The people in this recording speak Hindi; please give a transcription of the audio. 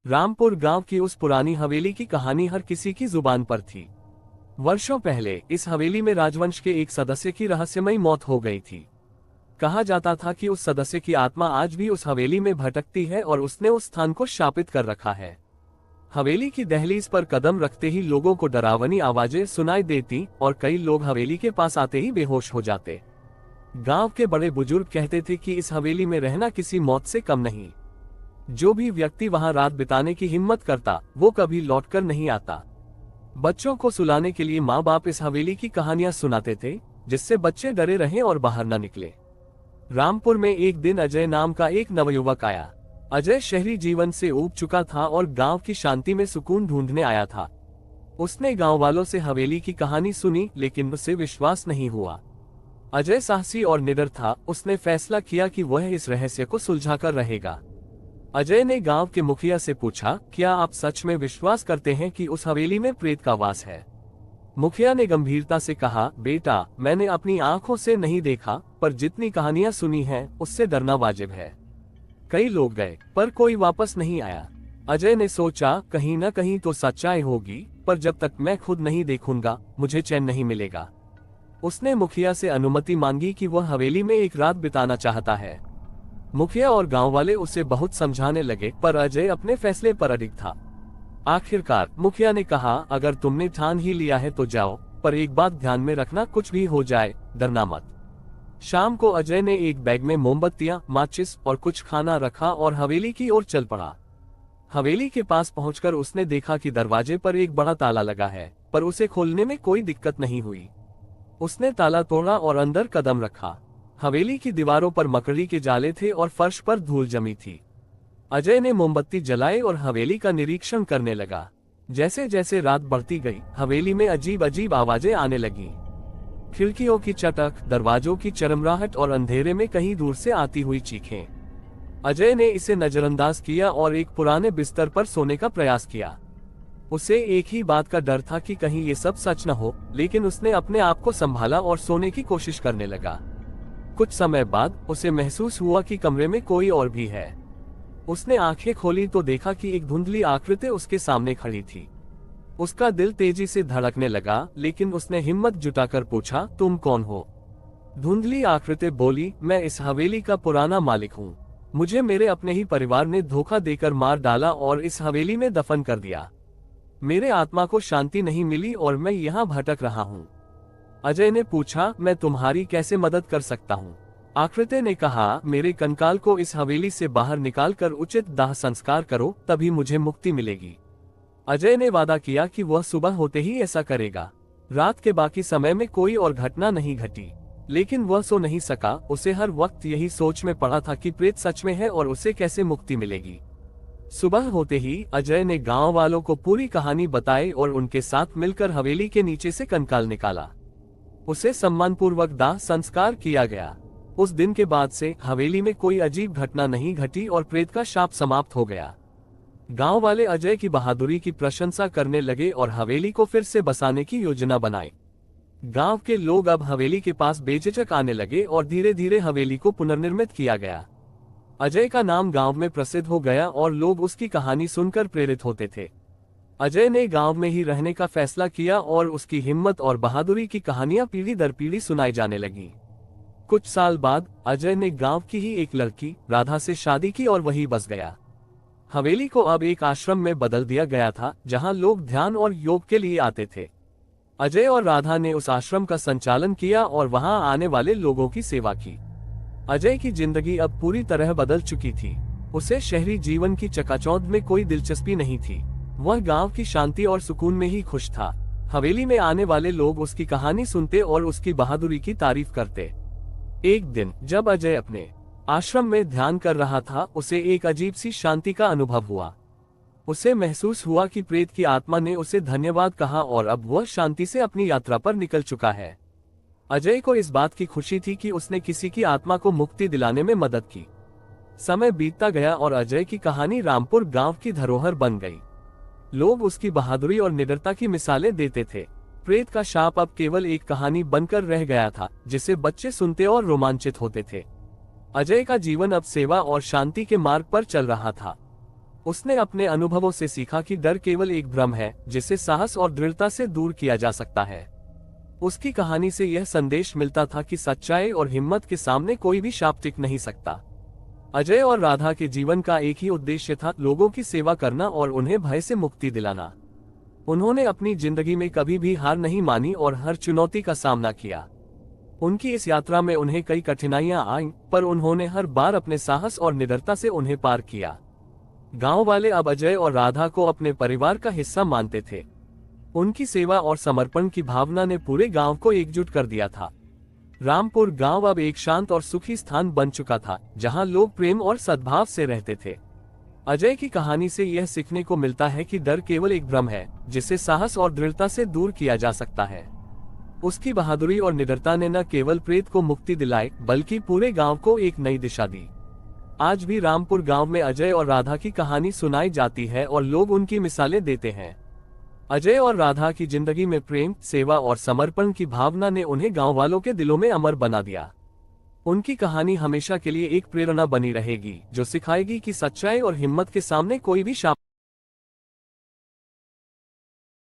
रामपुर गांव की उस पुरानी हवेली की कहानी हर किसी की जुबान पर थी। वर्षों पहले इस हवेली में राजवंश के एक सदस्य की रहस्यमयी मौत हो गई थी। कहा जाता था कि उस सदस्य की आत्मा आज भी उस हवेली में भटकती है और उसने उस स्थान को शापित कर रखा है। हवेली की दहलीज पर कदम रखते ही लोगों को डरावनी आवाजें सुनाई देती और कई लोग हवेली के पास आते ही बेहोश हो जाते। गांव के बड़े बुजुर्ग कहते थे कि इस हवेली में रहना किसी मौत से कम नहीं। जो भी व्यक्ति वहां रात बिताने की हिम्मत करता वो कभी लौटकर नहीं आता। बच्चों को सुलाने के लिए माँ बाप इस हवेली की कहानियां सुनाते थे, जिससे बच्चे डरे रहें और बाहर न निकले। रामपुर में एक दिन अजय नाम का एक नवयुवक आया। अजय शहरी जीवन से ऊब चुका था और गांव की शांति में सुकून ढूंढने आया था। उसने गांव वालों से हवेली की कहानी सुनी, लेकिन उसे विश्वास नहीं हुआ। अजय साहसी और निडर था। उसने फैसला किया कि वह इस रहस्य को सुलझाकर रहेगा। अजय ने गांव के मुखिया से पूछा, क्या आप सच में विश्वास करते हैं कि उस हवेली में प्रेत का वास है? मुखिया ने गंभीरता से कहा, बेटा, मैंने अपनी आंखों से नहीं देखा, पर जितनी कहानियां सुनी हैं, उससे डरना वाजिब है। कई लोग गए, पर कोई वापस नहीं आया। अजय ने सोचा, कहीं न कहीं तो सच्चाई होगी, पर जब तक मैं खुद नहीं देखूंगा, मुझे चैन नहीं मिलेगा। उसने मुखिया से अनुमति मांगी कि वह हवेली में एक रात बिताना चाहता है। मुखिया और गांव वाले उसे बहुत समझाने लगे, पर अजय अपने फैसले पर अडिग था। आखिरकार मुखिया ने कहा, अगर तुमने ठान ही लिया है तो जाओ, पर एक बात ध्यान में रखना, कुछ भी हो जाए डरना मत। शाम को अजय ने एक बैग में मोमबत्तियां, माचिस और कुछ खाना रखा और हवेली की ओर चल पड़ा। हवेली के पास पहुंचकर उसने देखा कि दरवाजे पर एक बड़ा ताला लगा है, पर उसे खोलने में कोई दिक्कत नहीं हुई। उसने ताला तोड़ा और अंदर कदम रखा। हवेली की दीवारों पर मकड़ी के जाले थे और फर्श पर धूल जमी थी। अजय ने मोमबत्ती जलाई और हवेली का निरीक्षण करने लगा। जैसे जैसे रात बढ़ती गई, हवेली में अजीब अजीब आवाजें आने लगीं। खिड़कियों की चटक, दरवाजों की चरमराहट और अंधेरे में कहीं दूर से आती हुई चीखें। अजय ने इसे नजरअंदाज किया और एक पुराने बिस्तर पर सोने का प्रयास किया। उसे एक ही बात का डर था कि कहीं ये सब सच न हो, लेकिन उसने अपने आप को संभाला और सोने की कोशिश करने लगा। कुछ समय बाद उसे महसूस हुआ कि कमरे में कोई और भी है। उसने आंखें खोली तो देखा कि एक धुंधली आकृति उसके सामने खड़ी थी। उसका दिल तेजी से धड़कने लगा, लेकिन उसने हिम्मत जुटाकर पूछा, तुम कौन हो? धुंधली आकृति बोली, मैं इस हवेली का पुराना मालिक हूँ। मुझे मेरे अपने ही परिवार ने धोखा देकर मार डाला और इस हवेली में दफन कर दिया। मेरे आत्मा को शांति नहीं मिली और मैं यहाँ भटक रहा हूँ। अजय ने पूछा, मैं तुम्हारी कैसे मदद कर सकता हूँ? आकृति ने कहा, मेरे कंकाल को इस हवेली से बाहर निकालकर उचित दाह संस्कार करो, तभी मुझे मुक्ति मिलेगी। अजय ने वादा किया कि वह सुबह होते ही ऐसा करेगा। रात के बाकी समय में कोई और घटना नहीं घटी, लेकिन वह सो नहीं सका। उसे हर वक्त यही सोच में पड़ा था कि प्रेत सच में है और उसे कैसे मुक्ति मिलेगी। सुबह होते ही अजय ने गांव वालों को पूरी कहानी बताई और उनके साथ मिलकर हवेली के नीचे से कंकाल निकाला। उसे सम्मानपूर्वक दाह संस्कार किया गया। उस दिन के बाद से हवेली में कोई अजीब घटना नहीं घटी और प्रेत का शाप समाप्त हो गया। गांव वाले अजय की बहादुरी की प्रशंसा करने लगे और हवेली को फिर से बसाने की योजना बनाई। गांव के लोग अब हवेली के पास बेझिझक आने लगे और धीरे धीरे हवेली को पुनर्निर्मित किया गया। अजय का नाम गांव में प्रसिद्ध हो गया और लोग उसकी कहानी सुनकर प्रेरित होते थे। अजय ने गांव में ही रहने का फैसला किया और उसकी हिम्मत और बहादुरी की कहानियां पीढ़ी दर पीढ़ी सुनाई जाने लगीं। कुछ साल बाद अजय ने गांव की ही एक लड़की राधा से शादी की और वहीं बस गया। हवेली को अब एक आश्रम में बदल दिया गया था, जहां लोग ध्यान और योग के लिए आते थे। अजय और राधा ने उस आश्रम का संचालन किया और वहां आने वाले लोगों की सेवा की। अजय की जिंदगी अब पूरी तरह बदल चुकी थी। उसे शहरी जीवन की चकाचौंध में कोई दिलचस्पी नहीं थी। वह गांव की शांति और सुकून में ही खुश था। हवेली में आने वाले लोग उसकी कहानी सुनते और उसकी बहादुरी की तारीफ करते। एक दिन जब अजय अपने आश्रम में ध्यान कर रहा था, उसे एक अजीब सी शांति का अनुभव हुआ। उसे महसूस हुआ कि प्रेत की आत्मा ने उसे धन्यवाद कहा और अब वह शांति से अपनी यात्रा पर निकल चुका है। अजय को इस बात की खुशी थी कि उसने किसी की आत्मा को मुक्ति दिलाने में मदद की। समय बीतता गया और अजय की कहानी रामपुर गांव की धरोहर बन गई। लोग उसकी बहादुरी और निडरता की मिसालें देते थे। प्रेत का शाप अब केवल एक कहानी बनकर रह गया था, जिसे बच्चे सुनते और रोमांचित होते थे। अजय का जीवन अब सेवा और शांति के मार्ग पर चल रहा था। उसने अपने अनुभवों से सीखा कि डर केवल एक भ्रम है जिसे साहस और दृढ़ता से दूर किया जा सकता है। उसकी कहानी से यह संदेश मिलता था कि सच्चाई और हिम्मत के सामने कोई भी शाप टिक नहीं सकता। अजय और राधा के जीवन का एक ही उद्देश्य था, लोगों की सेवा करना और उन्हें भय से मुक्ति दिलाना। उन्होंने अपनी जिंदगी में कभी भी हार नहीं मानी और हर चुनौती का सामना किया। उनकी इस यात्रा में उन्हें कई कठिनाइयां आईं, पर उन्होंने हर बार अपने साहस और निडरता से उन्हें पार किया। गांव वाले अब अजय और राधा को अपने परिवार का हिस्सा मानते थे। उनकी सेवा और समर्पण की भावना ने पूरे गांव को एकजुट कर दिया था। रामपुर गांव अब एक शांत और सुखी स्थान बन चुका था, जहां लोग प्रेम और सद्भाव से रहते थे। अजय की कहानी से यह सीखने को मिलता है कि डर केवल एक भ्रम है जिसे साहस और दृढ़ता से दूर किया जा सकता है। उसकी बहादुरी और निडरता ने न केवल प्रेत को मुक्ति दिलाई, बल्कि पूरे गांव को एक नई दिशा दी। आज भी रामपुर गांव में अजय और राधा की कहानी सुनाई जाती है और लोग उनकी मिसालें देते हैं। अजय और राधा की जिंदगी में प्रेम, सेवा और समर्पण की भावना ने उन्हें गांव वालों के दिलों में अमर बना दिया। उनकी कहानी हमेशा के लिए एक प्रेरणा बनी रहेगी, जो सिखाएगी कि सच्चाई और हिम्मत के सामने कोई भी